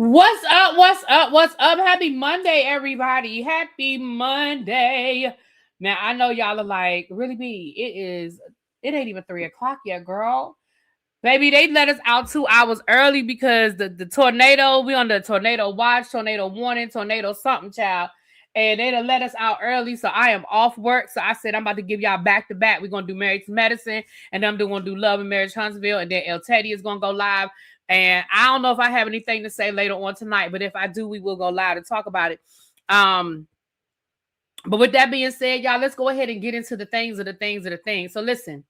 What's up? What's up? What's up? Happy Monday, everybody. Happy Monday. Now, I know y'all are like, really be. It ain't even 3 o'clock yet, girl. Baby, they let us out 2 hours early because the tornado, we on the tornado watch, tornado warning, tornado something, child. And they done let us out early. So I am off work. So I said, I'm about to give y'all back to back. We're going to do Married to Medicine. And then I'm going to do Love and Marriage Huntsville. And then El Teddy is going to go live. And I don't know if I have anything to say later on tonight, but if I do, we will go live and talk about it. But with that being said, y'all, let's go ahead and get into the things. So listen,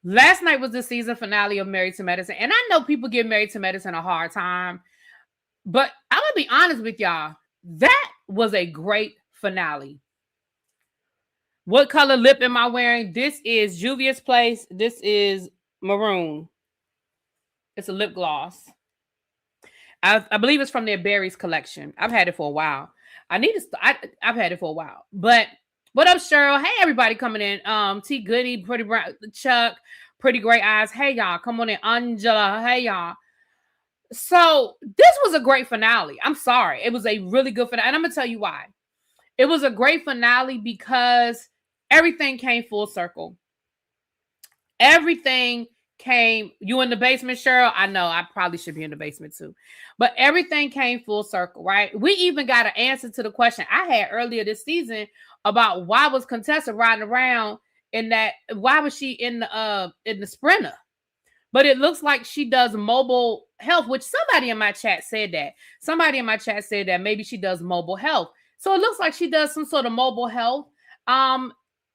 last night was the season finale of Married to Medicine. And I know people give Married to Medicine a hard time, but I'm going to be honest with y'all. That was a great finale. What color lip am I wearing? This is Juvia's Place. This is maroon. It's a lip gloss. I believe it's from their Berries collection. I've had it for a while. I've had it for a while. But what up, Cheryl? Hey, everybody coming in. T Goody, Pretty Brown, Chuck, Pretty Great Eyes. Hey, y'all. Come on in. Angela. Hey, y'all. So this was a great finale. I'm sorry. It was a really good finale. And I'm going to tell you why. It was a great finale because everything came full circle. Everything came. You in the basement, Cheryl? I know. I probably should be in the basement too. But everything came full circle, right? We even got an answer to the question I had earlier this season about why was Contessa riding around in that? Why was she in the Sprinter? But it looks like she does mobile health, which somebody in my chat said that. Somebody in my chat said that maybe she does mobile health. So it looks like she does some sort of mobile health.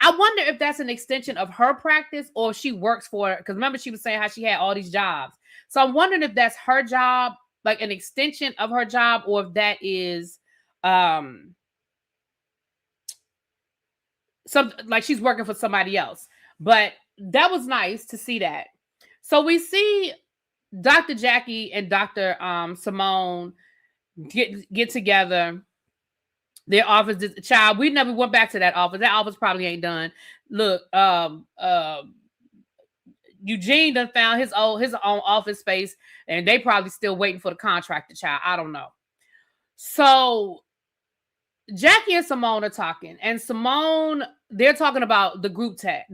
I wonder if that's an extension of her practice or if she works for it. Because remember, she was saying how she had all these jobs. So I'm wondering if that's her job, like an extension of her job, or if that is something like she's working for somebody else. But that was nice to see that. So we see Dr. Jackie and Dr. Simone get together. Their office, child, we never went back to that office. That office probably ain't done. Look, Eugene done found his own office space, and they probably still waiting for the contractor, child. I don't know. So Jackie and Simone are talking, and Simone, they're talking about the group chat.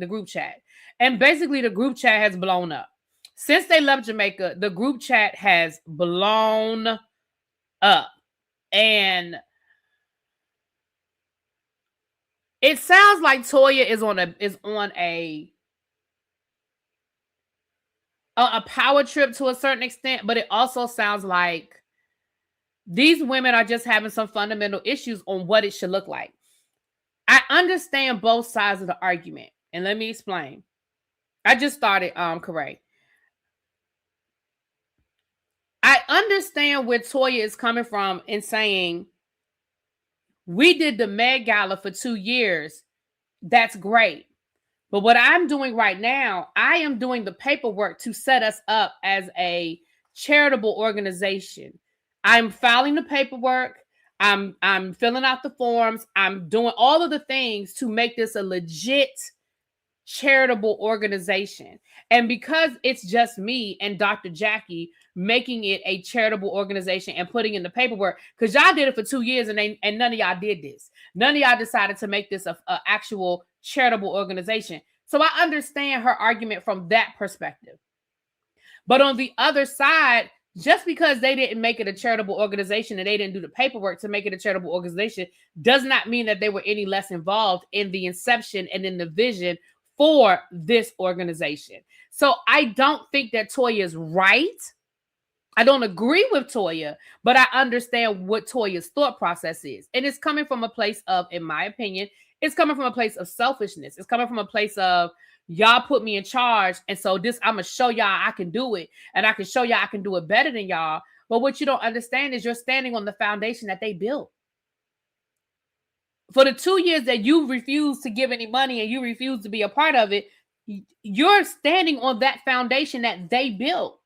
And basically the group chat has blown up. Since they left Jamaica, the group chat has blown up. And it sounds like Toya is on a power trip to a certain extent, but it also sounds like these women are just having some fundamental issues on what it should look like. I understand both sides of the argument, and let me explain. I just started, Correct. I understand where Toya is coming from in saying, we did the Med Gala for 2 years. That's great. But what I'm doing right now, I am doing the paperwork to set us up as a charitable organization. I'm filing the paperwork. I'm filling out the forms. I'm doing all of the things to make this a legit charitable organization. And because it's just me and Dr. Jackie making it a charitable organization and putting in the paperwork, because y'all did it for 2 years and none of y'all did this. None of y'all decided to make this a actual charitable organization. So I understand her argument from that perspective. But on the other side, just because they didn't make it a charitable organization and they didn't do the paperwork to make it a charitable organization does not mean that they were any less involved in the inception and in the vision for this organization. So I don't think that Toya is right. I don't agree with Toya, but I understand what Toya's thought process is. And it's coming from a place of, in my opinion, it's coming from a place of selfishness. It's coming from a place of, y'all put me in charge, and so this, I'm going to show y'all I can do it, and I can show y'all I can do it better than y'all. But what you don't understand is you're standing on the foundation that they built. For the 2 years that you refused to give any money and you refused to be a part of it, you're standing on that foundation that they built.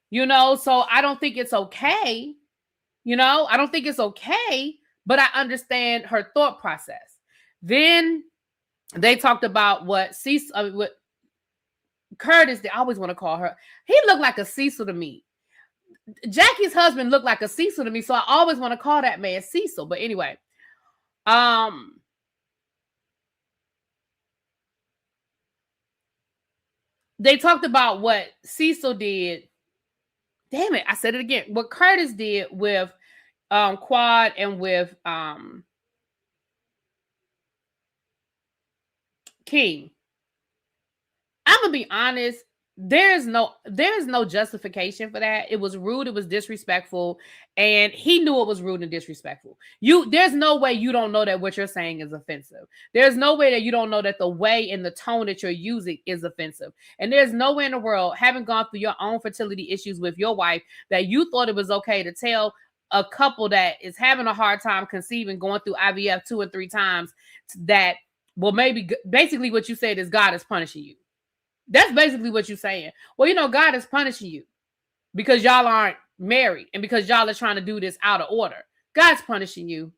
So I don't think it's okay. I don't think it's okay, but I understand her thought process. Then they talked about what Curtis, they always want to call her. He looked like a Cecil to me. Jackie's husband looked like a Cecil to me, so I always want to call that man Cecil. But anyway, they talked about what Cecil did. Damn it, I said it again. What Curtis did with Quad and with King. I'm gonna be honest. There's no justification for that. It was rude. It was disrespectful, and he knew it was rude and disrespectful. There's no way you don't know that what you're saying is offensive. There's no way that you don't know that the way and the tone that you're using is offensive. And there's no way in the world, having gone through your own fertility issues with your wife, that you thought it was okay to tell a couple that is having a hard time conceiving, going through IVF 2 or 3 times, that, well, maybe basically what you said is God is punishing you. That's basically what you're saying. Well, God is punishing you because y'all aren't married and because y'all are trying to do this out of order. God's punishing you.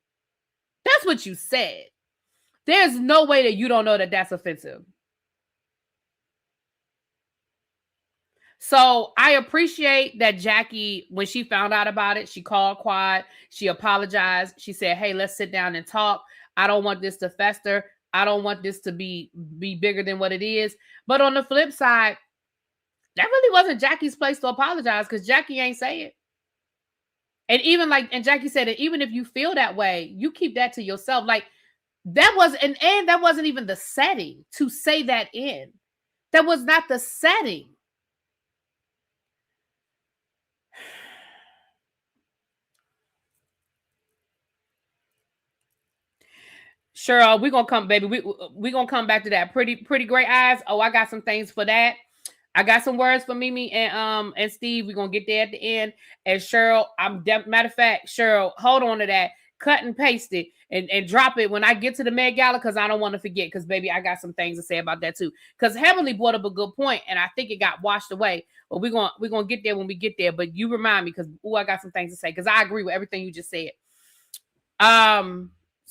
That's what you said. There's no way that you don't know that that's offensive. So I appreciate that Jackie, when she found out about it, she called Quad. She apologized. She said, hey, let's sit down and talk. I don't want this to fester. I don't want this to be bigger than what it is. But on the flip side, that really wasn't Jackie's place to apologize, because Jackie ain't say it. And and Jackie said, and even if you feel that way, you keep that to yourself. Like, that wasn't even the setting to say that in. That was not the setting. Cheryl, we're gonna come, baby. We're gonna come back to that. Pretty great eyes. Oh, I got some things for that. I got some words for Mimi and Steve. We're gonna get there at the end. And Cheryl, matter of fact, Cheryl, hold on to that. Cut and paste it and drop it when I get to the Med Gala, because I don't want to forget, because baby, I got some things to say about that too. Because Heavenly brought up a good point, and I think it got washed away. But we're gonna get there when we get there. But you remind me, because I got some things to say, because I agree with everything you just said.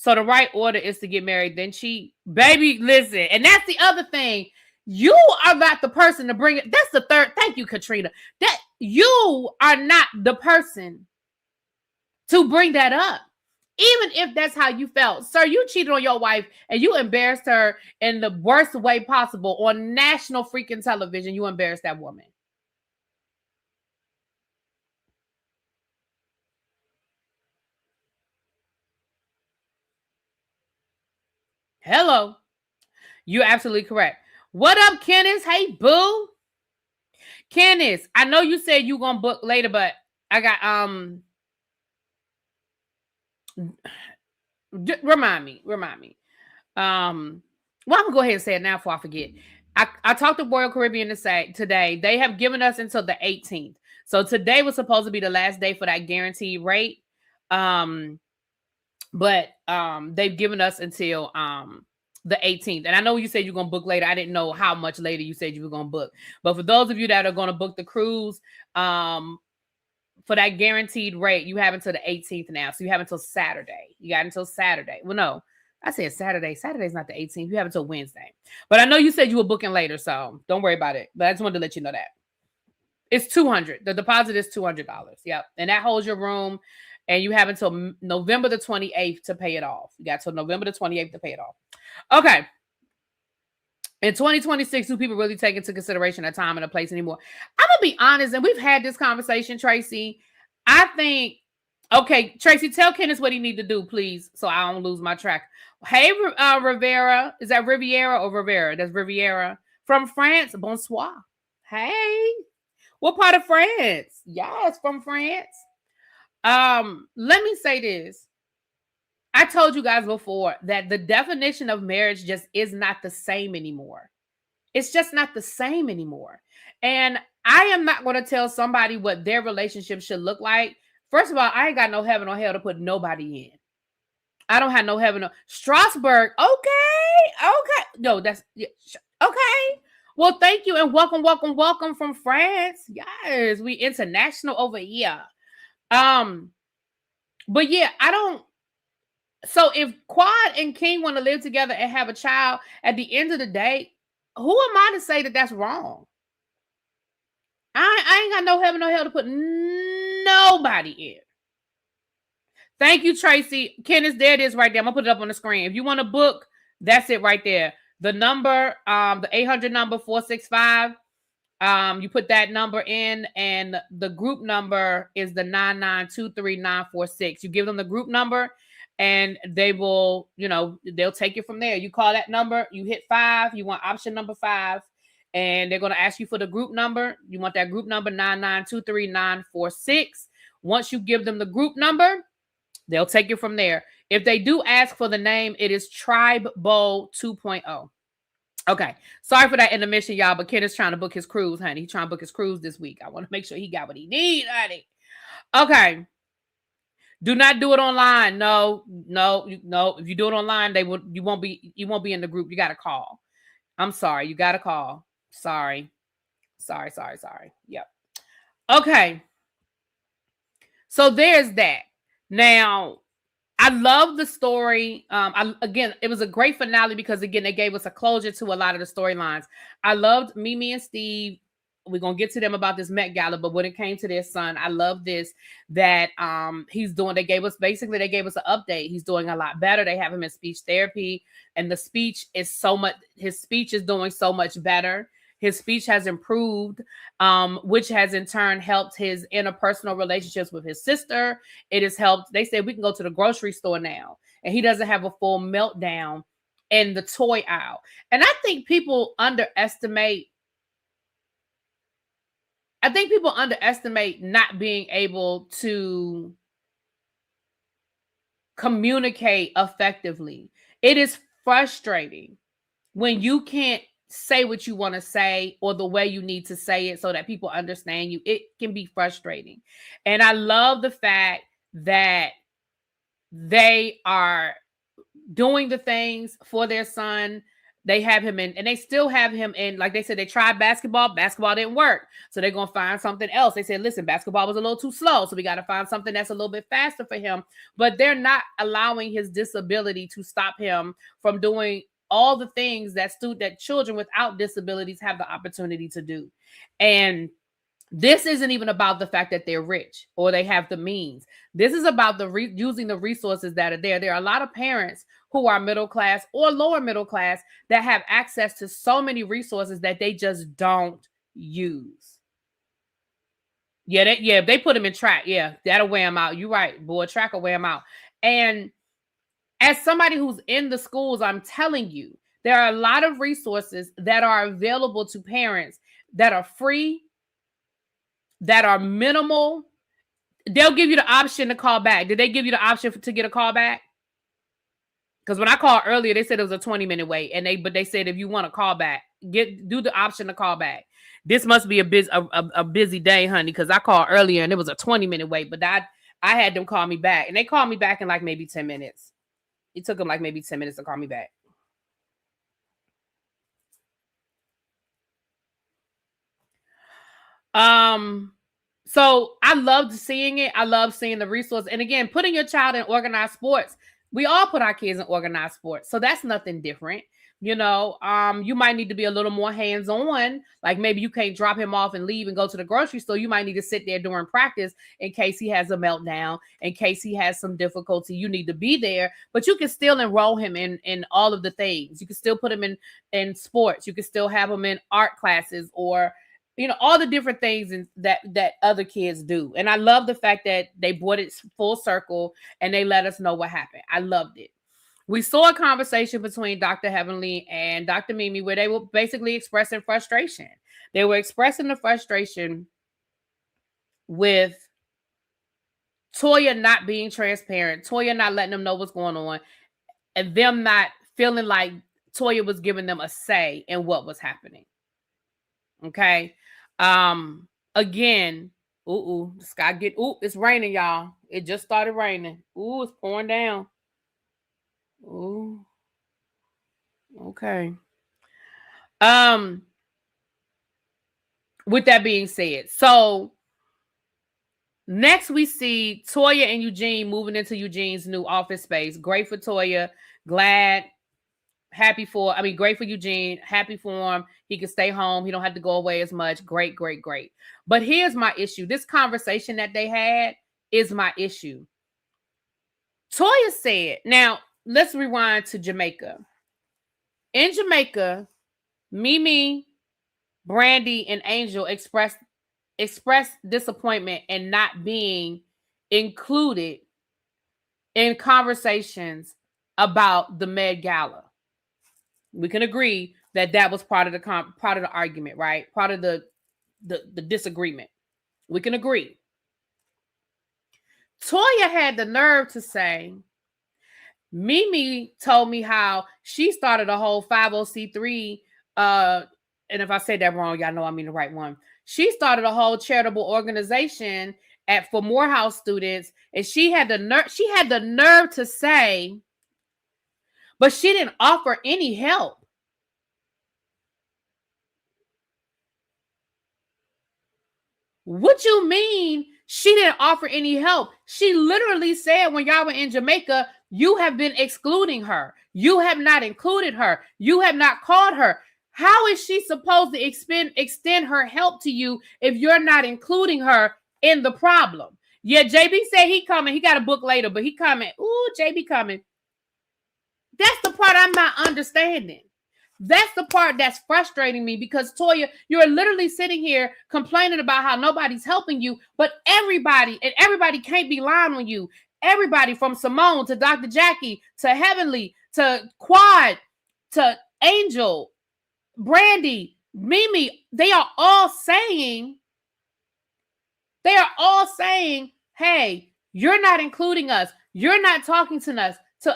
So the right order is to get married, then cheat. Baby, listen. And that's the other thing. You are not the person to bring it. That's the third. Thank you, Katrina. That you are not the person to bring that up. Even if that's how you felt. Sir, you cheated on your wife and you embarrassed her in the worst way possible on national freaking television. You embarrassed that woman. Hello. You're absolutely correct. What up, Kenneth? Hey, boo. Kenneth, I know you said you gonna book later, but I got remind me. Well, I'm gonna go ahead and say it now before I forget. I talked to Royal Caribbean today. They have given us until the 18th. So today was supposed to be the last day for that guaranteed rate. But they've given us until the 18th. And I know you said you're going to book later. I didn't know how much later you said you were going to book. But for those of you that are going to book the cruise, for that guaranteed rate, you have until the 18th now. So you have until Saturday. You got until Saturday. Well, no, I said Saturday. Saturday's not the 18th. You have until Wednesday. But I know you said you were booking later, so don't worry about it. But I just wanted to let you know that. It's $200. The deposit is $200. Yep. And that holds your room. And you have until November the 28th to pay it off. You got till November the 28th to pay it off. Okay. In 2026, do people really take into consideration a time and a place anymore? I'm going to be honest, and we've had this conversation, Tracy. I think, okay, Tracy, tell Kenneth what he need to do, please, so I don't lose my track. Hey, Rivera. Is that Riviera or Rivera? That's Riviera. From France. Bonsoir. Hey. What part of France? Yes, from France. Let me say this. I told you guys before that the definition of marriage just is not the same anymore. It's just not the same anymore. And I am not going to tell somebody what their relationship should look like. First of all, I ain't got no heaven or hell to put nobody in. I don't have no heaven or Strasbourg. Okay. No, that's okay. Well, thank you and welcome from France. Yes, we international over here. But yeah, I don't. So if Quad and King want to live together and have a child, at the end of the day, who am I to say that that's wrong? I ain't got no heaven or hell to put nobody in. Thank you, Tracy. Kenneth, there it is right there. I'm going to put it up on the screen. If you want to book, that's it right there. The number, the 800 number, 465. You put that number in, and the group number is the 9923946. You give them the group number, and they will, they'll take it from there. You call that number, you hit 5, you want option number 5, and they're going to ask you for the group number. You want that group number, 9923946. Once you give them the group number, they'll take it from there. If they do ask for the name, it is Tribe Bowl 2.0. Okay. Sorry for that intermission, y'all, but Ken is trying to book his cruise, honey. He's trying to book his cruise this week. I want to make sure he got what he needs, honey. Okay. Do not do it online. No. If you do it online, you won't be in the group. You got to call. I'm sorry. You got to call. Sorry. Yep. Okay. So there's that. Now, I love the story. Again, it was a great finale because, again, they gave us a closure to a lot of the storylines. I loved Mimi and Steve. We're going to get to them about this Met Gala, but when it came to their son, I love this, that he's doing, they gave us an update. He's doing a lot better. They have him in speech therapy, and his speech is doing so much better. His speech has improved, which has in turn helped his interpersonal relationships with his sister. It has helped. They said we can go to the grocery store now, and he doesn't have a full meltdown in the toy aisle. And I think people underestimate not being able to communicate effectively. It is frustrating when you can't say what you want to say or the way you need to say it so that people understand you. It can be frustrating. And I love the fact that they are doing the things for their son. They have him in, and they still have him in, like they said, they tried basketball. Basketball didn't work. So they're going to find something else. They said, listen, basketball was a little too slow. So we got to find something that's a little bit faster for him. But they're not allowing his disability to stop him from doing all the things that children without disabilities have the opportunity to do. And this isn't even about the fact that they're rich or they have the means. This is about using the resources that are there. There are a lot of parents who are middle class or lower middle class that have access to so many resources that they just don't use. Yeah, they put them in track. Yeah, that'll wear them out. You're right, boy. Track will wear them out. And as somebody who's in the schools, I'm telling you, there are a lot of resources that are available to parents that are free, that are minimal. They'll give you the option to call back. Did they give you the option to get a call back? Because when I called earlier, they said it was a 20-minute wait, but they said if you want to call back, do the option to call back. This must be a busy day, honey, because I called earlier and it was a 20-minute wait, but I had them call me back, and they called me back in like maybe 10 minutes. It took them like maybe 10 minutes to call me back. So I loved seeing it. I love seeing the resource. And again, putting your child in organized sports. We all put our kids in organized sports. So that's nothing different. You might need to be a little more hands-on. Like maybe you can't drop him off and leave and go to the grocery store. You might need to sit there during practice in case he has a meltdown, in case he has some difficulty. You need to be there, but you can still enroll him in all of the things. You can still put him in sports. You can still have him in art classes or, all the different things that other kids do. And I love the fact that they brought it full circle and they let us know what happened. I loved it. We saw a conversation between Dr. Heavenly and Dr. Mimi where they were basically expressing frustration. They were expressing the frustration with Toya not being transparent, Toya not letting them know what's going on, and them not feeling like Toya was giving them a say in what was happening. Okay. Again, the sky it's raining, y'all. It just started raining. It's pouring down. Ooh. Okay. With that being said, so next we see Toya and Eugene moving into Eugene's new office space. Great for Toya. Glad Great for Eugene. Happy for him. He can stay home. He don't have to go away as much. Great, great, great. But here's my issue. This conversation that they had is my issue. Toya said, now let's rewind to Jamaica. In Jamaica, Mimi, Brandy, and Angel expressed disappointment in not being included in conversations about the Med Gala. We can agree that was part of the argument, right? Part of the disagreement. We can agree. Toya had the nerve to say, Mimi told me how she started a whole 50c3, and if I said that wrong, y'all know I mean the right one. She started a whole charitable organization for Morehouse students, and she had the nerve to say, but she didn't offer any help. What you mean she didn't offer any help? She literally said when y'all were in Jamaica, you have been excluding her. You have not included her. You have not called her. How is she supposed to extend her help to you if you're not including her in the problem? Yeah, JB said he coming. He got a book later, but he coming. Ooh, JB coming. That's the part I'm not understanding. That's the part that's frustrating me, because Toya, you're literally sitting here complaining about how nobody's helping you, but everybody can't be lying on you. Everybody from Simone to Dr. Jackie to Heavenly to Quad to Angel, Brandy, Mimi, they are all saying, hey, you're not including us. You're not talking to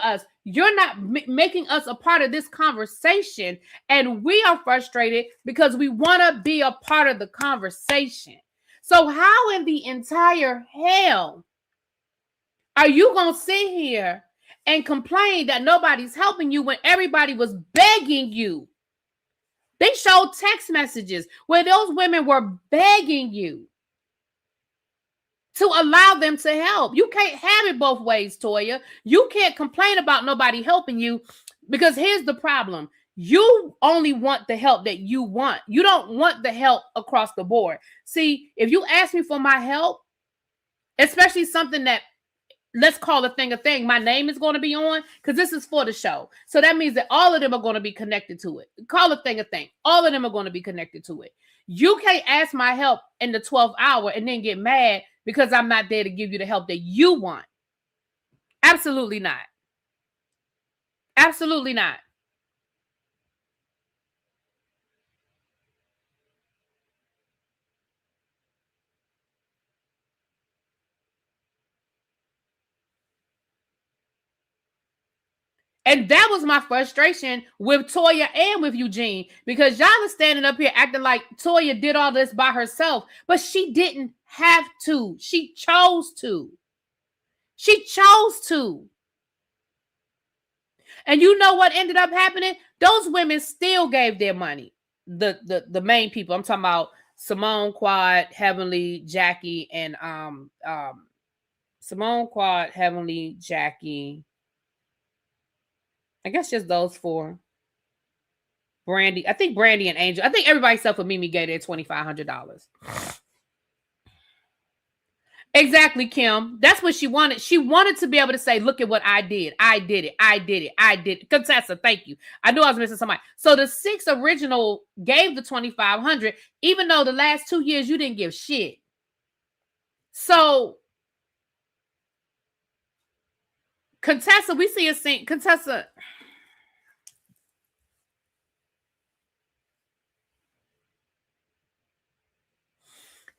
us. You're not making us a part of this conversation. And we are frustrated because we want to be a part of the conversation. So how in the entire hell are you going to sit here and complain that nobody's helping you when everybody was begging you? They showed text messages where those women were begging you to allow them to help. You can't have it both ways, Toya. You can't complain about nobody helping you, because here's the problem. You only want the help that you want. You don't want the help across the board. See, if you ask me for my help, especially something that, let's call a thing, my name is going to be on, because this is for the show. So that means that all of them are going to be connected to it. Call a thing. All of them are going to be connected to it. You can't ask my help in the 12th hour and then get mad because I'm not there to give you the help that you want. Absolutely not. Absolutely not. And that was my frustration with Toya and with Eugene, because y'all are standing up here acting like Toya did all this by herself, but she didn't have to. She chose to. She chose to. And you know what ended up happening? Those women still gave their money. The main people. I'm talking about Simone, Quad, Heavenly, Jackie, and Simone, Quad, Heavenly, Jackie. I guess just those four. Brandy. I think Brandy and Angel. I think everybody except for Mimi gave their $2,500. Exactly, Kim. That's what she wanted. She wanted to be able to say, look at what I did. I did it. I did it. I did it. Contessa, thank you. I knew I was missing somebody. So the 6 original gave the $2,500, even though the last 2 years you didn't give shit. So Contessa, we see a scene. Contessa.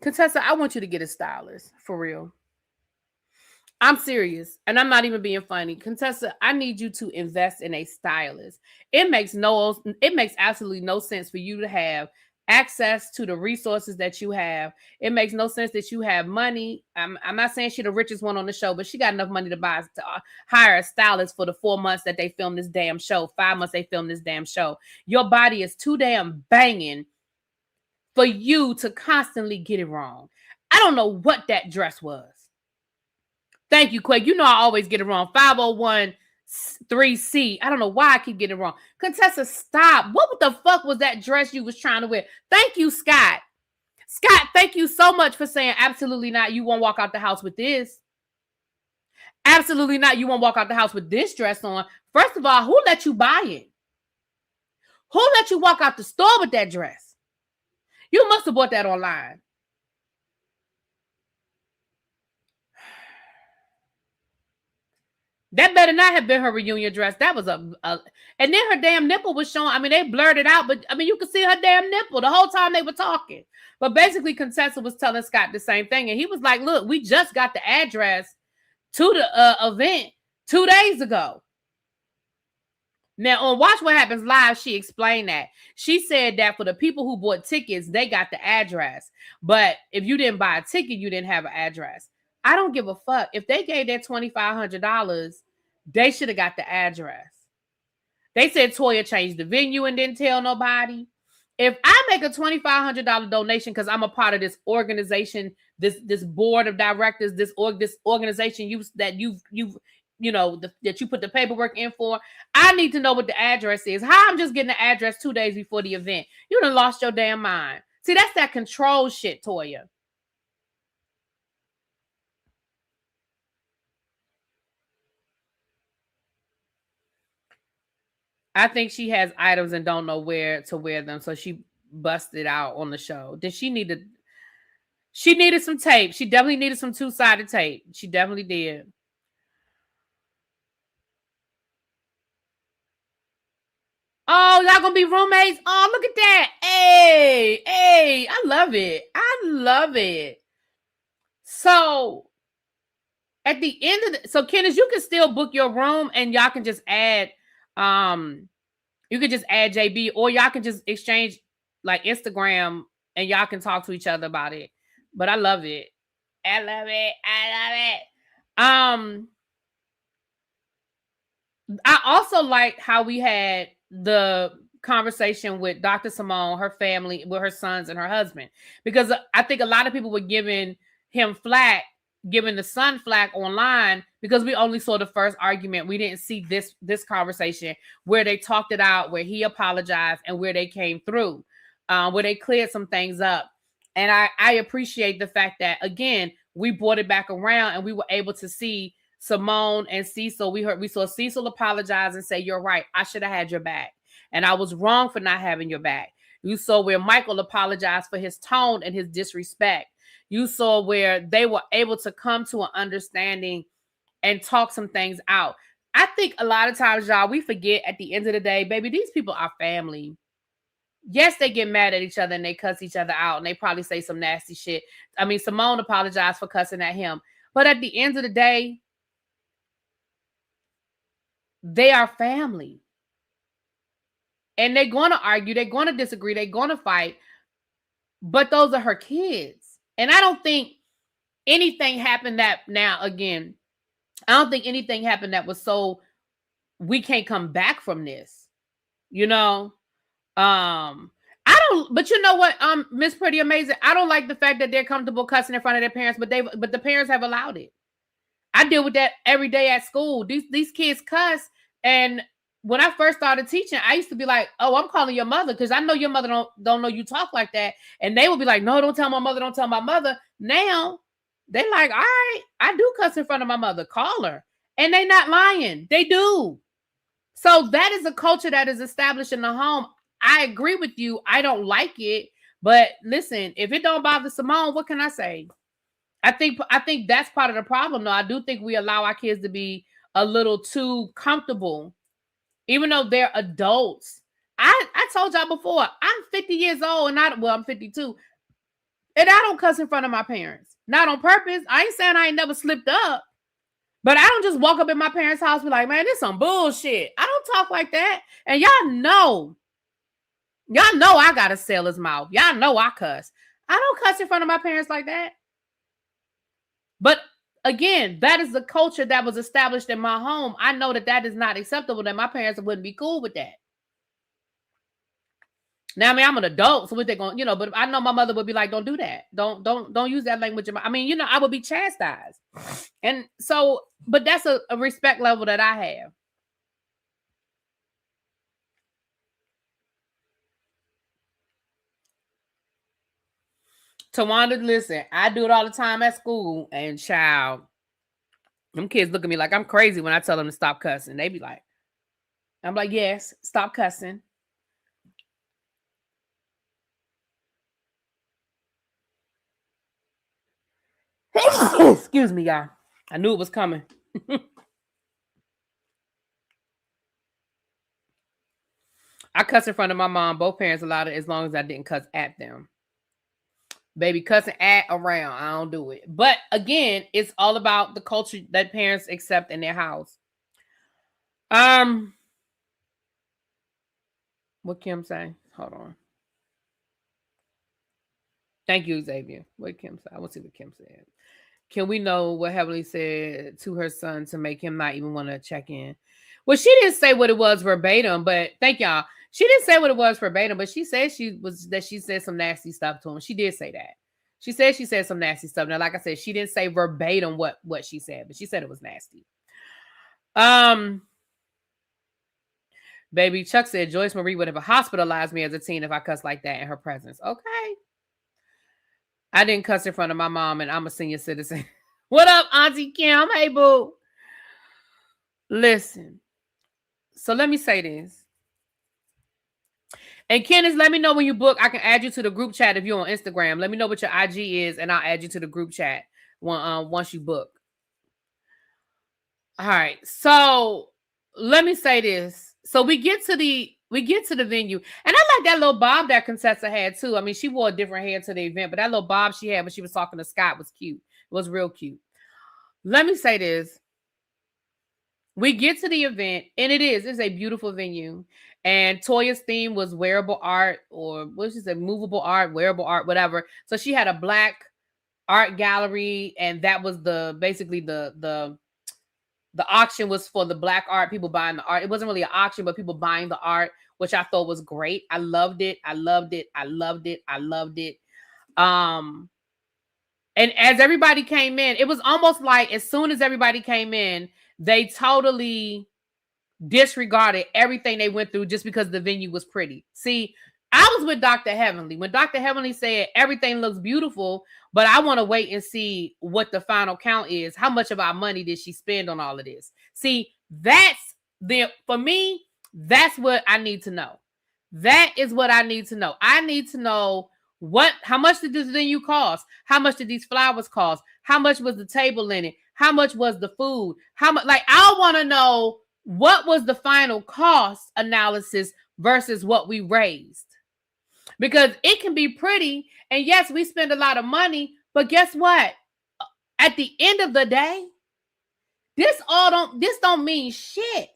Contessa, I want you to get a stylist, for real. I'm serious, and I'm not even being funny. Contessa, I need you to invest in a stylist. It makes absolutely no sense for you to have access to the resources that you have. It makes no sense that you have money. I'm not saying she's the richest one on the show, but she got enough money to hire a stylist for the 4 months that they film this damn show, 5 months they film this damn show. Your body is too damn banging for you to constantly get it wrong. I don't know what that dress was. Thank you, Quake. You know I always get it wrong. 501 3C. I don't know why I keep getting it wrong. Contessa, stop. What the fuck was that dress you was trying to wear? Thank you, Scott. Scott, thank you so much for saying absolutely not. You won't walk out the house with this. Absolutely not. You won't walk out the house with this dress on. First of all, who let you buy it? Who let you walk out the store with that dress? You must have bought that online. That better not have been her reunion dress. That was and then her damn nipple was showing. I mean, they blurred it out, but I mean, you could see her damn nipple the whole time they were talking. But basically, Contessa was telling Scott the same thing. And he was like, look, we just got the address to the event 2 days ago. Now, on Watch What Happens Live, she explained that. She said that for the people who bought tickets, they got the address. But if you didn't buy a ticket, you didn't have an address. I don't give a fuck. If they gave that $2,500, they should have got the address. They said Toya changed the venue and didn't tell nobody. If I make a $2,500 donation because I'm a part of this organization, this board of directors, this organization that you put the paperwork in for, I need to know what the address is. How I'm just getting the address 2 days before the event? You done lost your damn mind. See, that's that control shit, Toya. I think she has items and don't know where to wear them, so she busted out on the show. She needed some tape. She definitely needed some two-sided tape. She definitely did. Oh, y'all gonna be roommates? Oh, look at that. Hey, I love it. I love it. So at the end of so Kenneth, you can still book your room and y'all can just add you can just add JB, or y'all can just exchange like Instagram and y'all can talk to each other about it. But I love it. I love it. I also like how we had the conversation with Dr. Simone, her family, with her sons and her husband, because I think a lot of people were giving the son flack online because we only saw the first argument. We didn't see this conversation where they talked it out, where he apologized and where they came through, where they cleared some things up. And I appreciate the fact that, again, we brought it back around and we were able to see Simone and Cecil. We saw Cecil apologize and say, you're right, I should have had your back. And I was wrong for not having your back. You saw where Michael apologized for his tone and his disrespect. You saw where they were able to come to an understanding and talk some things out. I think a lot of times, y'all, we forget at the end of the day, baby, these people are family. Yes, they get mad at each other and they cuss each other out and they probably say some nasty shit. I mean, Simone apologized for cussing at him. But at the end of the day, they are family. And they're going to argue. They're going to disagree. They're going to fight. But those are her kids. And I don't think anything happened that was so we can't come back from this. You know? But you know what, Miss Pretty Amazing, I don't like the fact that they're comfortable cussing in front of their parents, but the parents have allowed it. I deal with that every day at school. These kids cuss, and when I first started teaching, I used to be like, "Oh, I'm calling your mother because I know your mother don't know you talk like that," and they would be like, "No, don't tell my mother, don't tell my mother." Now they like, "All right, I do cuss in front of my mother. Call her," and they not lying. They do. So that is a culture that is established in the home. I agree with you. I don't like it, but listen, if it don't bother Simone, what can I say? I think that's part of the problem, though. I do think we allow our kids to be a little too comfortable, even though they're adults. I told y'all before, I'm 50 years old, and I'm 52, and I don't cuss in front of my parents. Not on purpose. I ain't saying I ain't never slipped up, but I don't just walk up in my parents' house and be like, man, this some bullshit. I don't talk like that, and y'all know I got a sailor's mouth. Y'all know I cuss. I don't cuss in front of my parents like that. But again, that is the culture that was established in my home. I know that is not acceptable, that my parents wouldn't be cool with that. Now, I mean, I'm an adult, so what they going, but I know my mother would be like, don't do that. Don't use that language. I mean, I would be chastised. And so, but that's a respect level that I have. Tawanda, listen, I do it all the time at school, and child, them kids look at me like I'm crazy when I tell them to stop cussing. They be like, I'm like, yes, stop cussing. Excuse me, y'all. I knew it was coming. I cuss in front of my mom. Both parents allowed it as long as I didn't cuss at them. Baby, cussing at around, I don't do it. But again, it's all about the culture that parents accept in their house. What Kim say? Hold on. Thank you, Xavier. What Kim said? I want to see what Kim said. Can we know what Heavenly said to her son to make him not even want to check in? Well, she didn't say what it was verbatim, but thank y'all. She didn't say what it was verbatim, but she said she said some nasty stuff to him. She did say that. She said some nasty stuff. Now, like I said, she didn't say verbatim what she said, but she said it was nasty. Baby, Chuck said Joyce Marie would have hospitalized me as a teen if I cussed like that in her presence. Okay. I didn't cuss in front of my mom, and I'm a senior citizen. What up, Auntie Kim? Hey, boo. Listen. So let me say this. And Kenneth, let me know when you book. I can add you to the group chat if you're on Instagram. Let me know what your IG is, and I'll add you to the group chat once you book. All right. So let me say this. So we get to the venue, and I like that little bob that Contessa had too. I mean, she wore a different hair to the event, but that little bob she had when she was talking to Scott was cute. It was real cute. Let me say this. We get to the event, and it's a beautiful venue. And Toya's theme was wearable art, or what she said, movable art, wearable art, whatever. So she had a black art gallery, and that was basically the auction was for the black art, people buying the art. It wasn't really an auction, but people buying the art, which I thought was great. I loved it. And as everybody came in, it was almost like as soon as everybody came in, they totally disregarded everything they went through just because the venue was pretty. See, I was with Dr. Heavenly. When Dr. Heavenly said everything looks beautiful, but I want to wait and see what the final count is. How much of our money did she spend on all of this? See, for me, that's what I need to know. That is what I need to know. I need to know how much did this venue cost? How much did these flowers cost? How much was the table linen? How much was the food? How much? Like, I want to know what was the final cost analysis versus what we raised. Because it can be pretty, and yes, we spend a lot of money, but guess what? At the end of the day, this don't mean shit.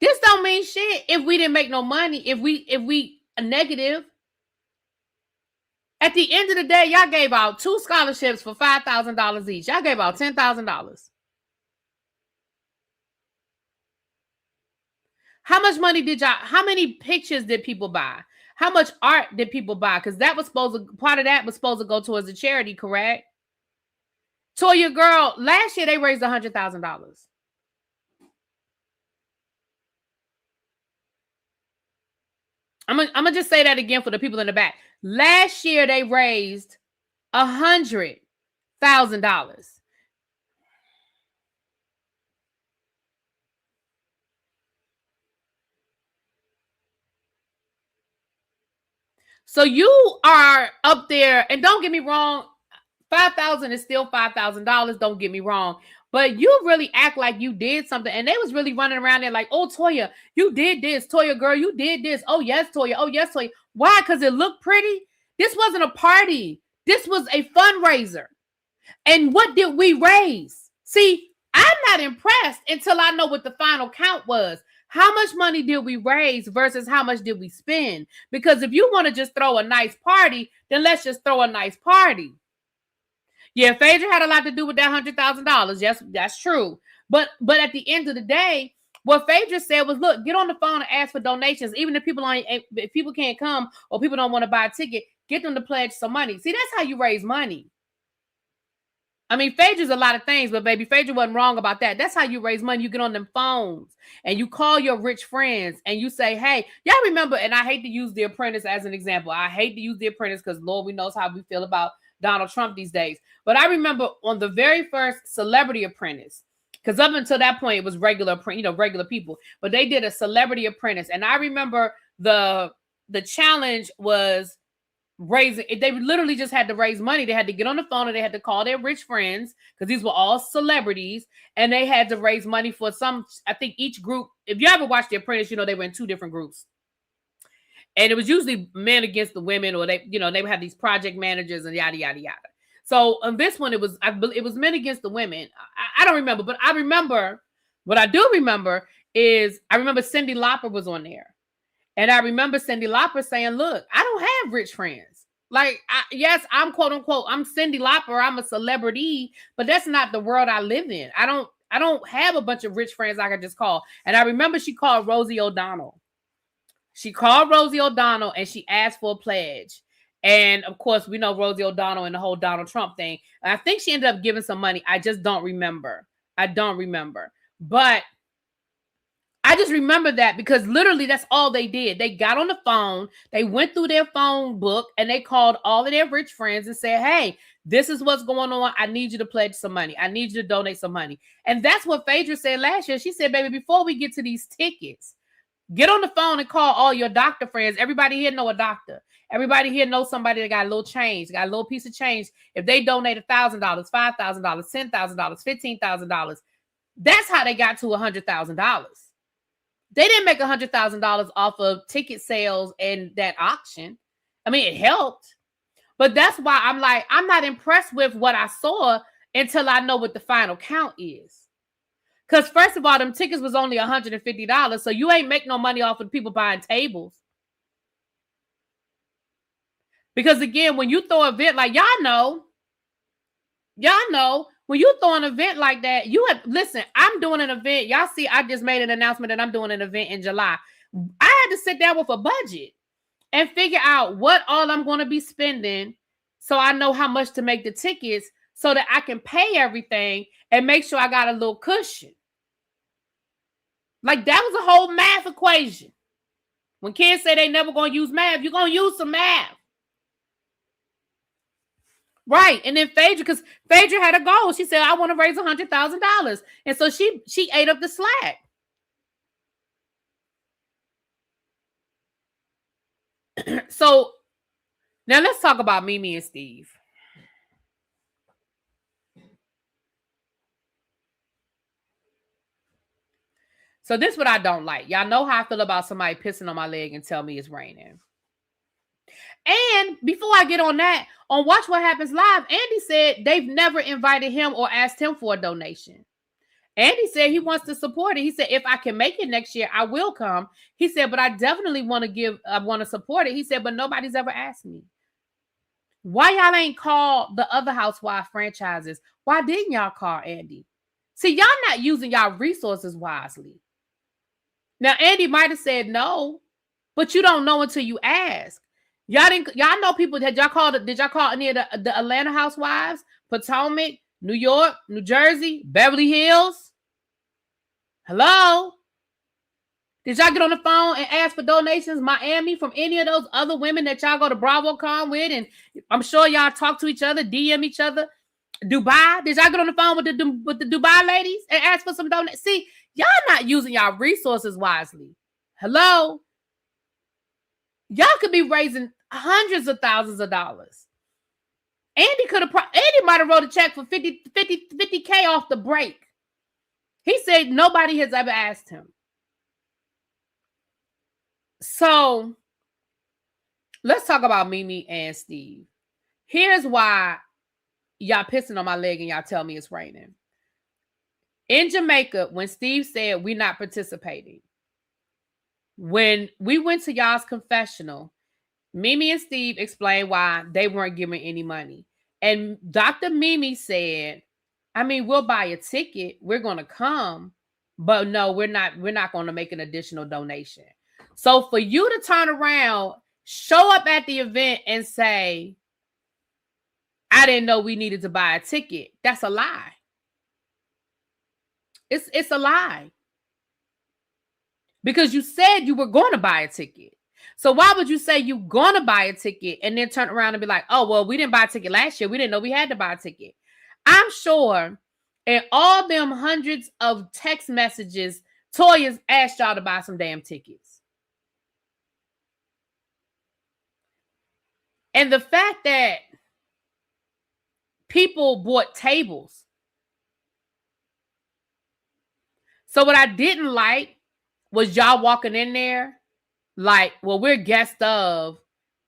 This don't mean shit if we didn't make no money, if we a negative. At the end of the day, y'all gave out 2 scholarships for $5,000 each. Y'all gave out $10,000. How much money how many pictures did people buy? How much art did people buy? Because part of that was supposed to go towards a charity, correct? Toya, girl, last year they raised $100,000. I'm gonna just say that again for the people in the back. Last year they raised $100,000. So you are up there, and don't get me wrong, $5,000 is still $5,000. Don't get me wrong, but you really act like you did something, and they was really running around there like, "Oh, Toya, you did this. Toya, girl, you did this. Oh yes, Toya. Oh yes, Toya." Why? Because it looked pretty. This wasn't a party. This was a fundraiser. And what did we raise? See, I'm not impressed until I know what the final count was. How much money did we raise versus how much did we spend? Because if you want to just throw a nice party, then let's just throw a nice party. Yeah, Phaedra had a lot to do with that $100,000. Yes, that's true. But at the end of the day, what Phaedra said was, look, get on the phone and ask for donations. Even if people can't come or people don't want to buy a ticket, get them to pledge some money. See, that's how you raise money. I mean, Phaedra's a lot of things, but baby, Phaedra wasn't wrong about that. That's how you raise money. You get on them phones and you call your rich friends and you say, hey, y'all remember, and I hate to use The Apprentice as an example. I hate to use The Apprentice because Lord, we knows how we feel about Donald Trump these days. But I remember on the very first Celebrity Apprentice, because up until that point, it was regular people, but they did a Celebrity Apprentice. And I remember the challenge was raising, they literally just had to raise money. They had to get on the phone and they had to call their rich friends because these were all celebrities, and they had to raise money for some, I think each group, if you ever watched The Apprentice, you know they were in two different groups, and it was usually men against the women, or they would have these project managers and yada yada yada. So on this one, it was men against the women. I don't remember, but I remember, what I do remember is I remember Cyndi Lauper was on there. And I remember Cyndi Lauper saying, look, I don't have rich friends. Like, yes, I'm quote unquote, I'm Cyndi Lauper, I'm a celebrity, but that's not the world I live in. I don't have a bunch of rich friends I can just call. And I remember she called Rosie O'Donnell. She called Rosie O'Donnell and she asked for a pledge. And of course, we know Rosie O'Donnell and the whole Donald Trump thing. And I think she ended up giving some money. I just don't remember. But I just remember that because literally that's all they did. They got on the phone, they went through their phone book, and they called all of their rich friends and said, hey, this is what's going on. I need you to pledge some money. I need you to donate some money. And that's what Phaedra said last year. She said, baby, before we get to these tickets, get on the phone and call all your doctor friends. Everybody here know a doctor. Everybody here knows somebody that got a little change, got a little piece of change. If they donate $1,000, $5,000, $10,000, $15,000, that's how they got to $100,000. They didn't make $100,000 off of ticket sales and that auction. I mean, it helped. But that's why I'm like, I'm not impressed with what I saw until I know what the final count is. Because first of all, them tickets was only $150. So you ain't make no money off of people buying tables. Because again, when you throw an event like y'all know, when you throw an event like that, listen, I'm doing an event. Y'all see, I just made an announcement that I'm doing an event in July. I had to sit down with a budget and figure out what all I'm going to be spending so I know how much to make the tickets so that I can pay everything and make sure I got a little cushion. Like, that was a whole math equation. When kids say they never going to use math, you're going to use some math. Right. And then Phaedra had a goal. She said, I want to raise $100,000. And so she ate up the slack. So now let's talk about Mimi and Steve. So this is what I don't like. Y'all know how I feel about somebody pissing on my leg and tell me it's raining. And before I get on that, on Watch What Happens Live, Andy said they've never invited him or asked him for a donation. Andy said he wants to support it. He said, if I can make it next year, I will come. He said, but I definitely want to support it. He said, but nobody's ever asked me. Why y'all ain't called the other housewife franchises? Why didn't y'all call Andy? See, y'all not using y'all resources wisely. Now, Andy might have said no, but you don't know until you ask. Y'all know people that did y'all call any of the Atlanta housewives, Potomac, New York, New Jersey, Beverly Hills? Hello? Did y'all get on the phone and ask for donations, Miami, from any of those other women that y'all go to BravoCon with? And I'm sure y'all talk to each other, DM each other. Dubai? Did y'all get on the phone with the Dubai ladies and ask for some donations? See, y'all not using y'all resources wisely. Hello? Y'all could be raising hundreds of thousands of dollars. Andy might have wrote a check for 50K off the break. He said nobody has ever asked him. So let's talk about Mimi and Steve. Here's why y'all pissing on my leg and y'all tell me it's raining. In Jamaica, when Steve said we're not participating, when we went to y'all's confessional, Mimi and Steve explained why they weren't giving any money. And Dr. Mimi said, I mean, we'll buy a ticket. We're going to come, but no, we're not going to make an additional donation. So for you to turn around, show up at the event and say, I didn't know we needed to buy a ticket. That's a lie. It's a lie. Because you said you were going to buy a ticket. So why would you say you're going to buy a ticket and then turn around and be like, oh, well, we didn't buy a ticket last year. We didn't know we had to buy a ticket. I'm sure in all them hundreds of text messages, Toya's asked y'all to buy some damn tickets. And the fact that people bought tables. So what I didn't like was y'all walking in there like, well, we're guests of,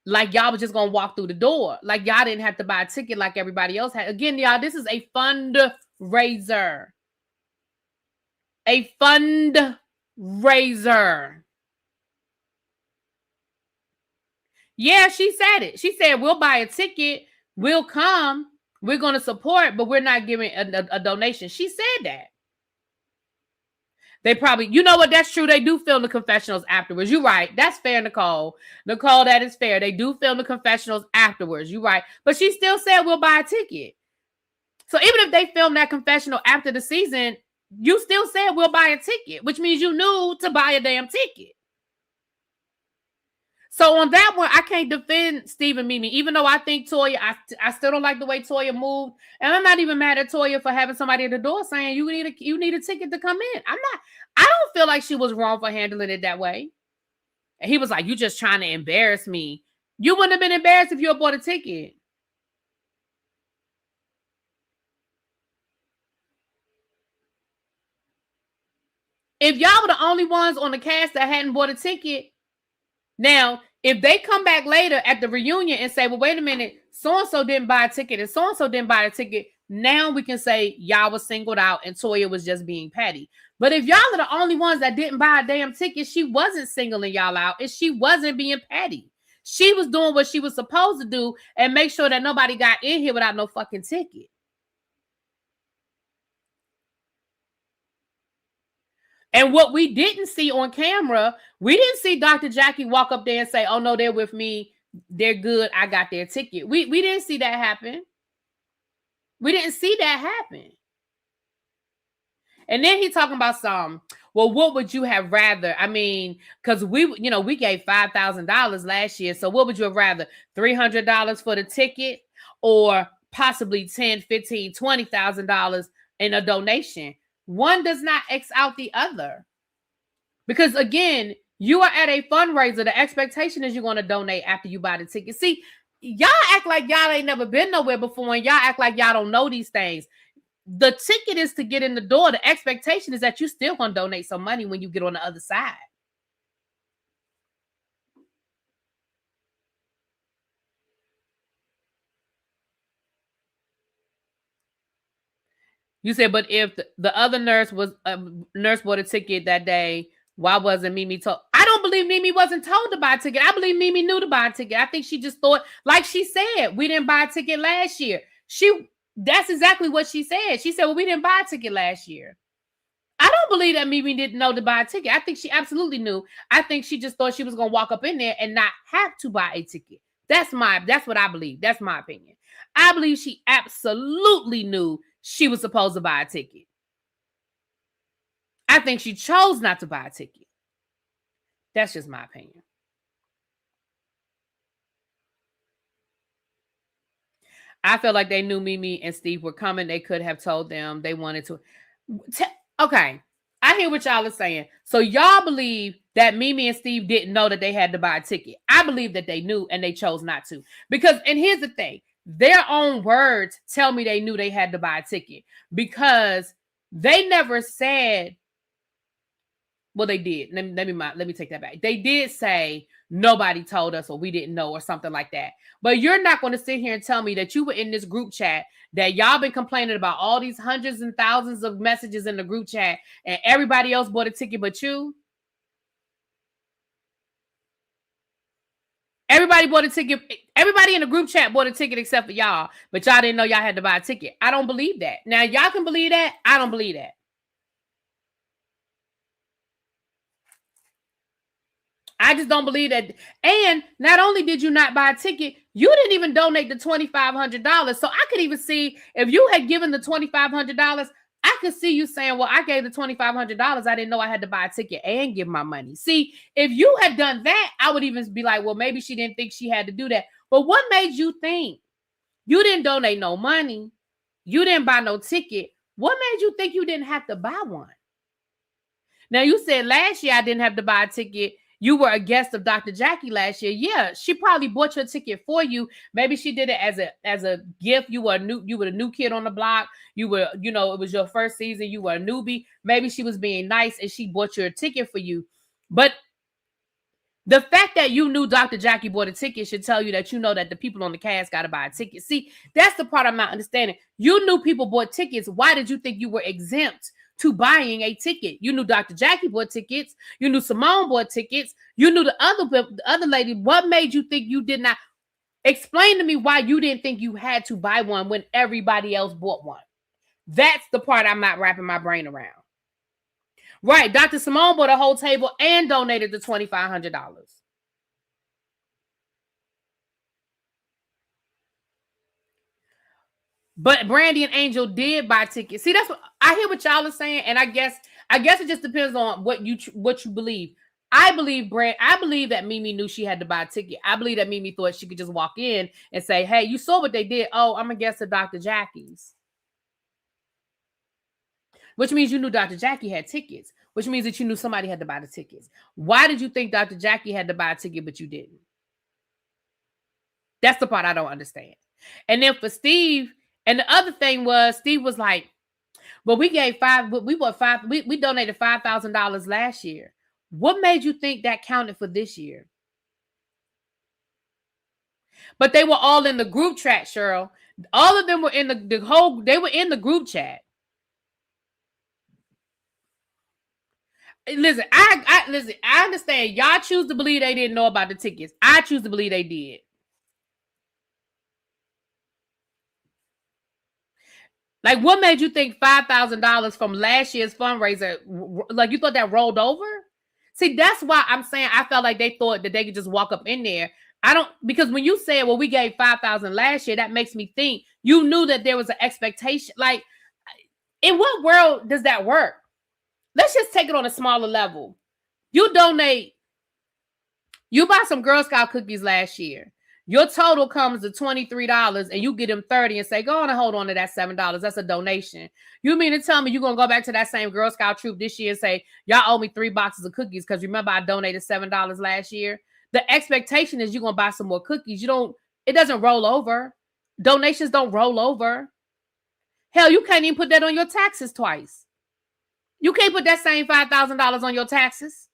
like y'all was just going to walk through the door. Like y'all didn't have to buy a ticket like everybody else had. Again, y'all, this is a fundraiser. A fundraiser. Yeah, she said it. She said, we'll buy a ticket. We'll come. We're going to support, but we're not giving a donation. She said that. They probably, you know what? That's true. They do film the confessionals afterwards. You're right. That's fair, Nicole. Nicole, that is fair. They do film the confessionals afterwards. You're right. But she still said we'll buy a ticket. So even if they film that confessional after the season, you still said we'll buy a ticket, which means you knew to buy a damn ticket. So on that one, I can't defend Steve and Mimi, even though I think Toya, I still don't like the way Toya moved. And I'm not even mad at Toya for having somebody at the door saying you need a ticket to come in. I don't feel like she was wrong for handling it that way. And he was like, you just trying to embarrass me. You wouldn't have been embarrassed if you had bought a ticket. If y'all were the only ones on the cast that hadn't bought a ticket, now, if they come back later at the reunion and say, well, wait a minute, so-and-so didn't buy a ticket and so-and-so didn't buy a ticket, now we can say y'all was singled out and Toya was just being petty. But if y'all are the only ones that didn't buy a damn ticket, she wasn't singling y'all out and she wasn't being petty. She was doing what she was supposed to do and make sure that nobody got in here without no fucking ticket. And what we didn't see on camera, we didn't see Dr. Jackie walk up there and say, oh, no, they're with me. They're good. I got their ticket. We didn't see that happen. We didn't see that happen. And then he talking about well, what would you have rather? I mean, because we gave $5,000 last year. So what would you have rather? $300 for the ticket or possibly $10,000, $15,000, $20,000 in a donation? One does not X out the other. Because again, you are at a fundraiser. The expectation is you're going to donate after you buy the ticket. See, y'all act like y'all ain't never been nowhere before and y'all act like y'all don't know these things. The ticket is to get in the door. The expectation is that you still going to donate some money when you get on the other side. You said, but if the other nurse bought a ticket that day, why wasn't Mimi told? I don't believe Mimi wasn't told to buy a ticket. I believe Mimi knew to buy a ticket. I think she just thought, like she said, we didn't buy a ticket last year. That's exactly what she said. She said, well, we didn't buy a ticket last year. I don't believe that Mimi didn't know to buy a ticket. I think she absolutely knew. I think she just thought she was going to walk up in there and not have to buy a ticket. That's what I believe. That's my opinion. I believe she absolutely knew she was supposed to buy a ticket. I think she chose not to buy a ticket. That's just my opinion. I feel like they knew Mimi and Steve were coming. They could have told them they wanted to. Okay, I hear what y'all are saying. So y'all believe that Mimi and Steve didn't know that they had to buy a ticket. I believe that they knew and they chose not to. Because, and here's the thing. Their own words tell me they knew they had to buy a ticket because they never said, well, they did. Let me take that back. They did say nobody told us or we didn't know or something like that. But you're not going to sit here and tell me that you were in this group chat that y'all been complaining about all these hundreds and thousands of messages in the group chat and everybody else bought a ticket but you. Everybody bought a ticket. Everybody in the group chat bought a ticket except for y'all, but y'all didn't know y'all had to buy a ticket. I don't believe that. Now, y'all can believe that. I don't believe that. I just don't believe that. And not only did you not buy a ticket, you didn't even donate the $2,500. So I could even see if you had given the $2,500, I could see you saying, well, I gave the $2,500. I didn't know I had to buy a ticket and give my money. See, if you had done that, I would even be like, well, maybe she didn't think she had to do that. But what made you think? You didn't donate no money. You didn't buy no ticket. What made you think you didn't have to buy one? Now, you said last year I didn't have to buy a ticket. You were a guest of Dr. Jackie last year. Yeah, she probably bought your ticket for you. Maybe she did it as a gift. You were a new kid on the block. You were, it was your first season. You were a newbie. Maybe she was being nice and she bought your ticket for you. But the fact that you knew Dr. Jackie bought a ticket should tell you that you know that the people on the cast got to buy a ticket. See, that's the part I'm not understanding. You knew people bought tickets. Why did you think you were exempt to buying a ticket? You knew Dr. Jackie bought tickets. You knew Simone bought tickets. You knew the other lady. What made you think you did not? Explain to me why you didn't think you had to buy one when everybody else bought one. That's the part I'm not wrapping my brain around. Right. Dr. Simone bought a whole table and donated the $2,500. But Brandy and Angel did buy tickets. See, that's what I hear what y'all are saying, and I guess it just depends on what you believe. I believe that Mimi knew she had to buy a ticket. I believe that Mimi thought she could just walk in and say, "Hey, you saw what they did? Oh, I'm a guest of Dr. Jackie's." Which means you knew Dr. Jackie had tickets, which means that you knew somebody had to buy the tickets. Why did you think Dr. Jackie had to buy a ticket, but you didn't? That's the part I don't understand. And then for Steve, and the other thing was, Steve was like, well, we donated $5,000 last year. What made you think that counted for this year? But they were all in the group chat, Cheryl. All of them were in they were in the group chat. Listen, I understand. Y'all choose to believe they didn't know about the tickets. I choose to believe they did. Like, what made you think $5,000 from last year's fundraiser, like you thought that rolled over? See, that's why I'm saying I felt like they thought that they could just walk up in there. Because when you said, well, we gave $5,000 last year, that makes me think you knew that there was an expectation. Like, in what world does that work? Let's just take it on a smaller level. You buy some Girl Scout cookies last year. Your total comes to $23 and you get them 30 and say, go on and hold on to that $7. That's a donation. You mean to tell me you're going to go back to that same Girl Scout troop this year and say, y'all owe me 3 boxes of cookies because remember I donated $7 last year? The expectation is you're going to buy some more cookies. It doesn't roll over. Donations don't roll over. Hell, you can't even put that on your taxes twice. You can't put that same $5,000 on your taxes.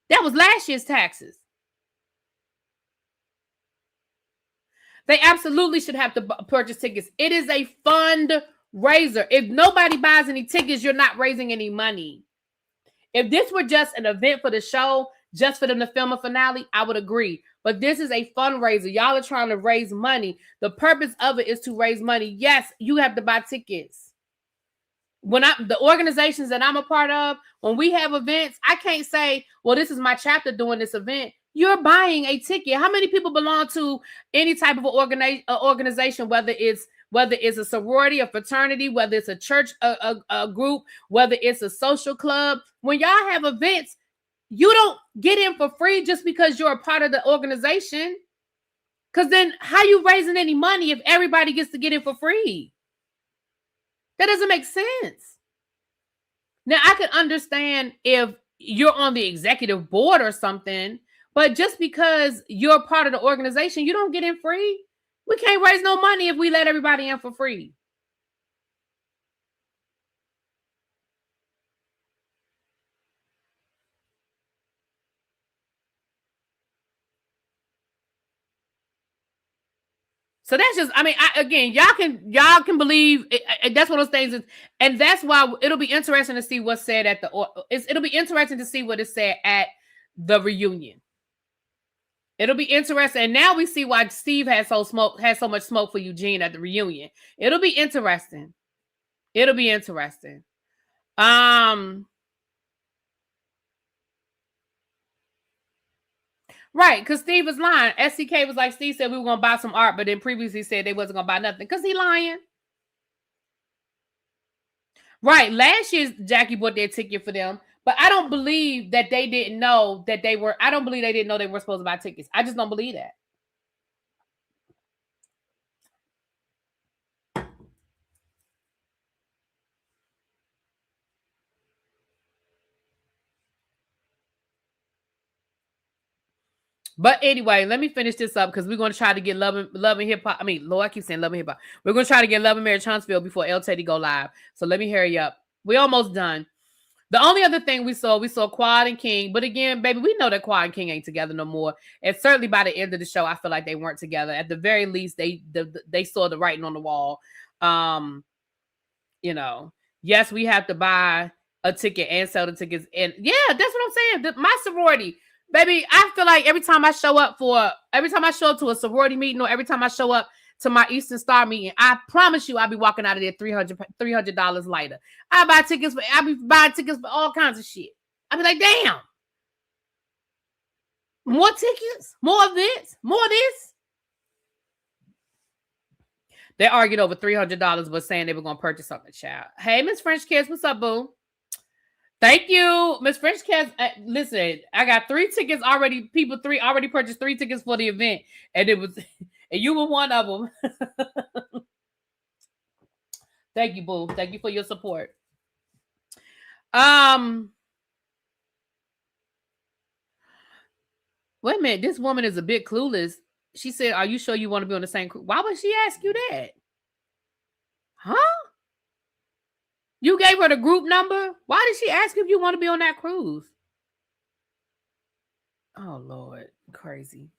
That was last year's taxes. They absolutely should have to purchase tickets. It is a fundraiser. If nobody buys any tickets, you're not raising any money. If this were just an event for the show, just for them to film a finale, I would agree. But this is a fundraiser. Y'all are trying to raise money. The purpose of it is to raise money. Yes, you have to buy tickets. The organizations that I'm a part of, when we have events, I can't say, well, this is my chapter doing this event. You're buying a ticket. How many people belong to any type of organization, whether it's a sorority, a fraternity, whether it's a church, a group, whether it's a social club? When y'all have events, you don't get in for free just because you're a part of the organization. Because then how you raising any money if everybody gets to get in for free? That doesn't make sense. Now, I could understand if you're on the executive board or something, but just because you're part of the organization, you don't get in free. We can't raise no money if we let everybody in for free. So that's just, y'all can believe it, that's one of those things, and that's why it'll be interesting to see what's said it'll be interesting to see what is said at the reunion. It'll be interesting, and now we see why Steve has so much smoke for Eugene at the reunion. It'll be interesting. It'll be interesting. Right, because Steve was lying. SCK was like, Steve said we were going to buy some art, but then previously said they wasn't going to buy nothing because he lying. Right, last year Jackie bought their ticket for them, but I don't believe that they didn't know that they were, I don't believe they didn't know they were supposed to buy tickets. I just don't believe that. But anyway, let me finish this up because we're going to try to get Love and Hip Hop. I mean, Lord, I keep saying Love and Hip Hop. We're going to try to get Love and Marriage Huntsville before El Teddy go live. So let me hurry up. We almost done. The only other thing we saw Quad and King. But again, baby, we know that Quad and King ain't together no more. And certainly by the end of the show, I feel like they weren't together. At the very least, they saw the writing on the wall. You know, yes, we have to buy a ticket and sell the tickets. And yeah, that's what I'm saying. My sorority. Baby, I feel like every time I show up to a sorority meeting or every time I show up to my Eastern Star meeting, I promise you I'll be walking out of there $300 lighter. I be buying tickets for all kinds of shit. I be like, damn. More tickets? More events? More of this? They argued over $300 but saying they were going to purchase something, child. Hey, Miss French Kids, what's up, boo? Thank you, Miss French Kids. Listen, I got 3 tickets already. People already purchased 3 tickets for the event, and and you were one of them. Thank you, boo. Thank you for your support. Wait a minute. This woman is a bit clueless. She said, "Are you sure you want to be on the same cruise?" Why would she ask you that? Huh? You gave her the group number? Why did she ask if you want to be on that cruise? Oh, Lord. Crazy.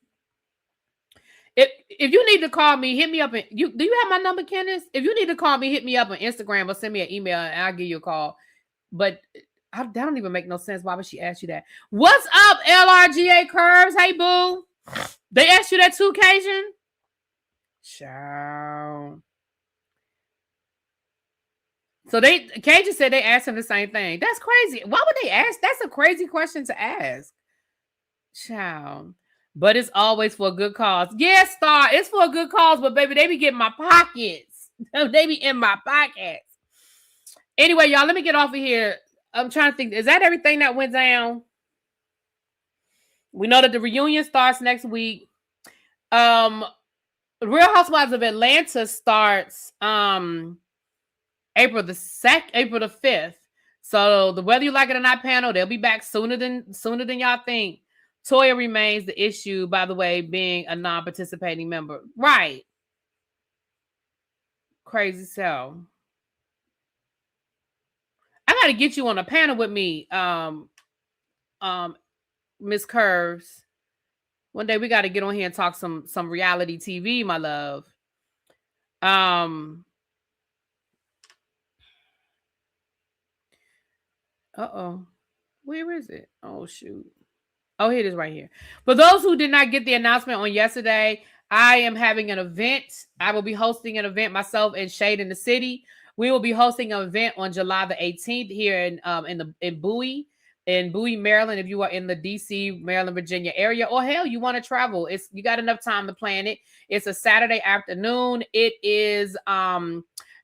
If you need to call me, hit me up. Do you have my number, Candace? If you need to call me, hit me up on Instagram or send me an email and I'll give you a call. But that don't even make no sense. Why would she ask you that? What's up, LRGA Curves? Hey, boo. They asked you that too, Cajun? Sure. So Cajun said they asked him the same thing. That's crazy. Why would they ask? That's a crazy question to ask. Child. But it's always for a good cause. Yes, Star, it's for a good cause, but baby, they be getting my pockets. They be in my pockets. Anyway, y'all, let me get off of here. I'm trying to think. Is that everything that went down? We know that the reunion starts next week. Real Housewives of Atlanta starts April the 5th. So the Whether You Like It or Not panel, they'll be back sooner than y'all think. Toya remains the issue, by the way, being a non-participating member. Right. Crazy so. I got to get you on a panel with me, Miss Curves. One day we got to get on here and talk some reality TV, my love. Uh-oh. Where is it? Oh, shoot. Oh, here it is right here. For those who did not get the announcement on yesterday, I am having an event. I will be hosting an event myself and Shade in the City. We will be hosting an event on July the 18th here in Bowie, Maryland. If you are in the DC, Maryland, Virginia area, or hell, you want to travel, you got enough time to plan it. It's a Saturday afternoon. It is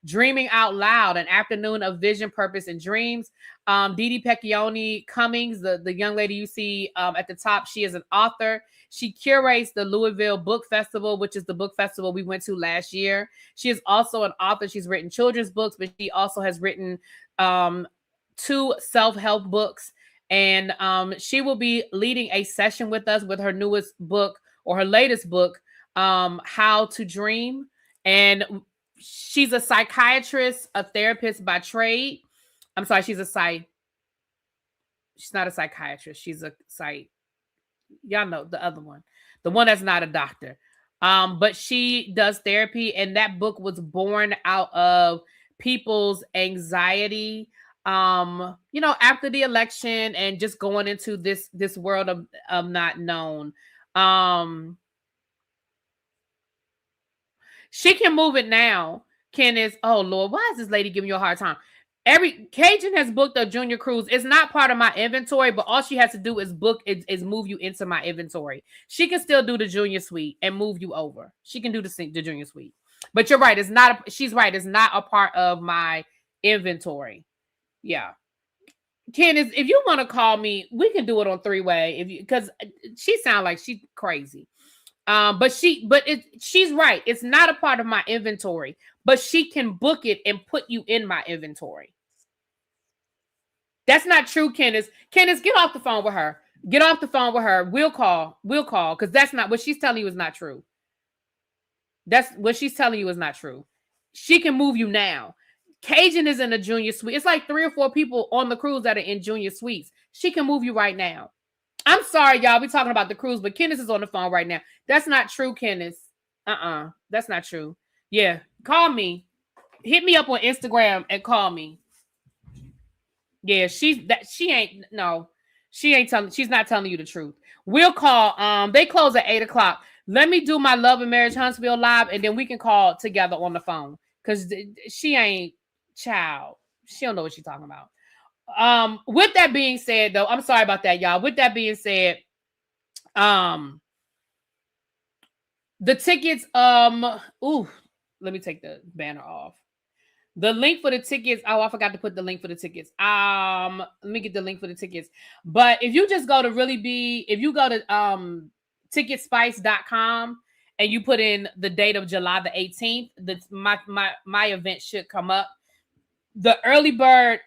Dreaming Out Loud, an afternoon of vision, purpose, and dreams. Didi Pecchioni Cummings, the young lady you see at the top, she is an author. She curates the Louisville Book Festival, which is the book festival we went to last year. She is also an author. She's written children's books, but she also has written 2 self-help books. And she will be leading a session with us with her newest book, or her latest book, How to Dream. And she's a psychiatrist, a therapist by trade. I'm sorry, she's not a psychiatrist. She's a y'all know the other one, the one that's not a doctor. But she does therapy, and that book was born out of people's anxiety, after the election and just going into this world of not known. She can move it now. Ken is, oh Lord, why is this lady giving you a hard time? Cajun has booked a junior cruise. It's not part of my inventory, but all she has to do is move you into my inventory. She can still do the junior suite and move you over. She can do the junior suite. But you're right. She's right. It's not a part of my inventory. Yeah. Candace, if you want to call me, we can do it on three-way because she sounds like she's crazy. She's right. It's not a part of my inventory, but she can book it and put you in my inventory. That's not true, Candace. Candace, get off the phone with her. Get off the phone with her. We'll call because that's not what she's telling you is not true. That's what she's telling you is not true. She can move you now. Cajun is in a junior suite. It's like 3 or 4 people on the cruise that are in junior suites. She can move you right now. I'm sorry, y'all. We're talking about the cruise, but Kenneth is on the phone right now. That's not true, Kenneth. That's not true. Yeah, call me. Hit me up on Instagram and call me. Yeah, she's not telling you the truth. We'll call. They close at 8:00. Let me do my Love and Marriage Huntsville live, and then we can call together on the phone. Because she ain't child. She don't know what she's talking about. With that being said, though, I'm sorry about that, y'all. With that being said, the tickets, let me take the banner off. The link for the tickets. Oh, I forgot to put the link for the tickets. Let me get the link for the tickets. But if you just go to if you go to ticketspice.com and you put in the date of July the 18th, my event should come up. The early bird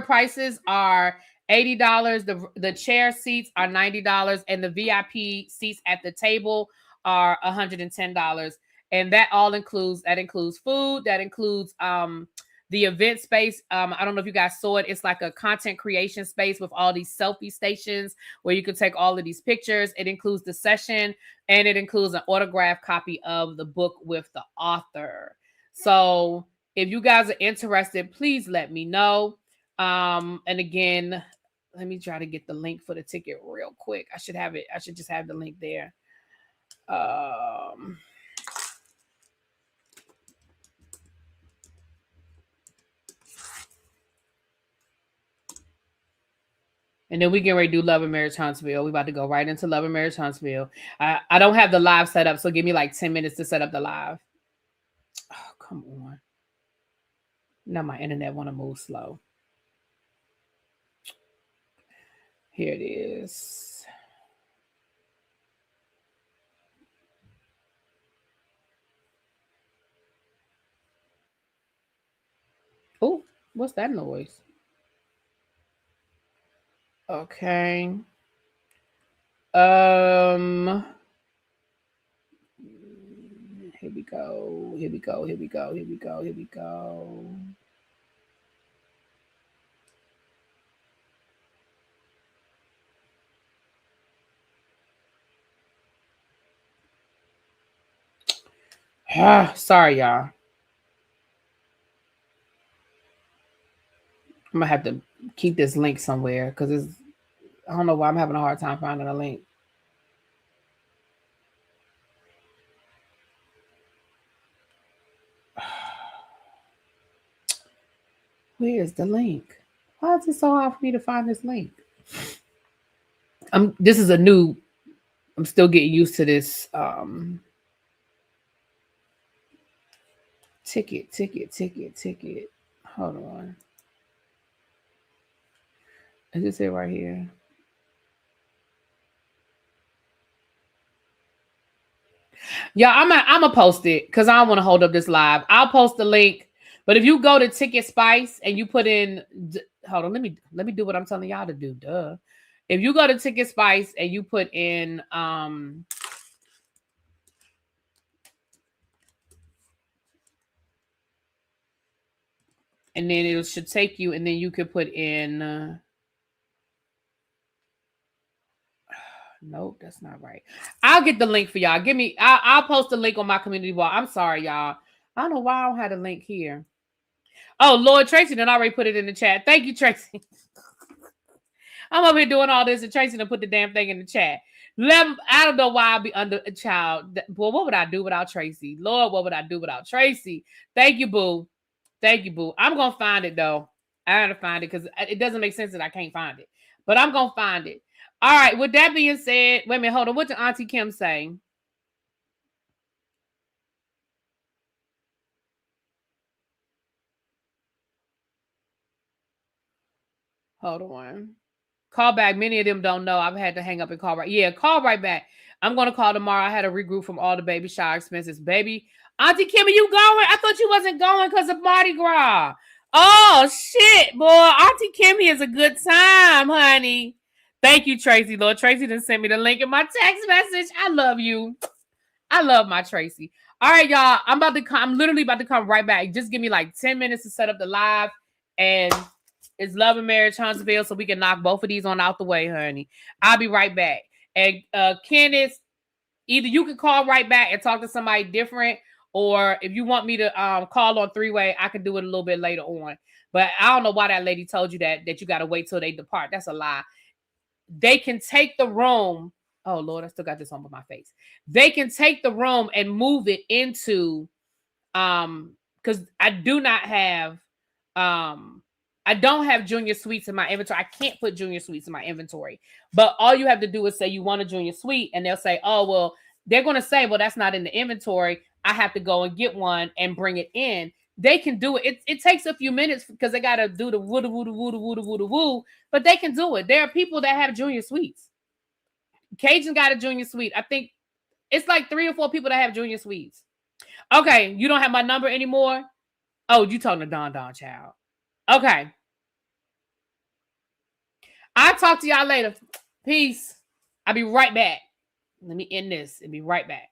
prices are $80. The chair seats are $90, and the VIP seats at the table are $110. And that includes food. That includes the event space. I don't know if you guys saw it. It's like a content creation space with all these selfie stations where you can take all of these pictures. It includes the session, and it includes an autographed copy of the book with the author. So if you guys are interested, please let me know. And again, let me try to get the link for the ticket real quick. I should have it. I should just have the link there. And then we get ready to do Love and Marriage Huntsville. We're about to go right into Love and Marriage Huntsville. I don't have the live set up, so give me like 10 minutes to set up the live. Oh, come on. Now my internet want to move slow. Here it is. Oh, what's that noise? Okay. Here we go. Here we go. Here we go. Here we go. Here we go. Sorry, y'all. I'm gonna have to keep this link somewhere because I don't know why I'm having a hard time finding a link. Where is the link? Why is it so hard for me to find this link? This is I'm still getting used to this. Ticket. Hold on. Is this it right here? Yeah, I'm gonna post it because I don't want to hold up this live. I'll post the link. But if you go to Ticket Spice and you put in, hold on, let me do what I'm telling y'all to do. Duh. If you go to Ticket Spice and you put in and then it should take you, and then you could put in nope, that's not right. I'll get the link for y'all. I'll post the link on my community wall. I'm sorry, y'all. I don't know why I don't have the link here. Oh, Lord, Tracy done already put it in the chat. Thank you, Tracy. I'm over here doing all this, and Tracy done put the damn thing in the chat. I don't know why I'll be under a child. Well, what would I do without Tracy? Lord, what would I do without Tracy? Thank you, boo. Thank you, boo. I'm gonna find it though. I gotta find it because it doesn't make sense that I can't find it. But I'm gonna find it. All right. With that being said, wait a minute, hold on. What did Auntie Kim say? Hold on. Call back. Many of them don't know. I've had to hang up and call right. Yeah, call right back. I'm gonna call tomorrow. I had a regroup from all the baby shower expenses. Baby, Auntie Kim, are you going? I thought you wasn't going because of Mardi Gras. Oh shit, boy. Auntie Kimmy is a good time, honey. Thank you, Tracy. Lord, Tracy done sent me the link in my text message. I love you. I love my Tracy. All right, y'all. I'm literally about to come right back. Just give me like 10 minutes to set up the live. And it's Love and Marriage Huntsville, so we can knock both of these on out the way, honey. I'll be right back. And Candace, either you can call right back and talk to somebody different, or if you want me to call on three-way, I can do it a little bit later on. But I don't know why that lady told you that you got to wait till they depart. That's a lie. They can take the room. Oh, Lord, I still got this on my face. They can take the room and move it into, because I do not have, I don't have junior suites in my inventory. I can't put junior suites in my inventory. But all you have to do is say you want a junior suite, and they'll say, oh, well, they're going to say, well, that's not in the inventory. I have to go and get one and bring it in. They can do it. It takes a few minutes because they got to do the woo, but they can do it. There are people that have junior suites. Cajun got a junior suite. I think it's like 3 or 4 people that have junior suites. Okay, you don't have my number anymore? Oh, you talking to Don child. Okay. I'll talk to y'all later. Peace. I'll be right back. Let me end this and be right back.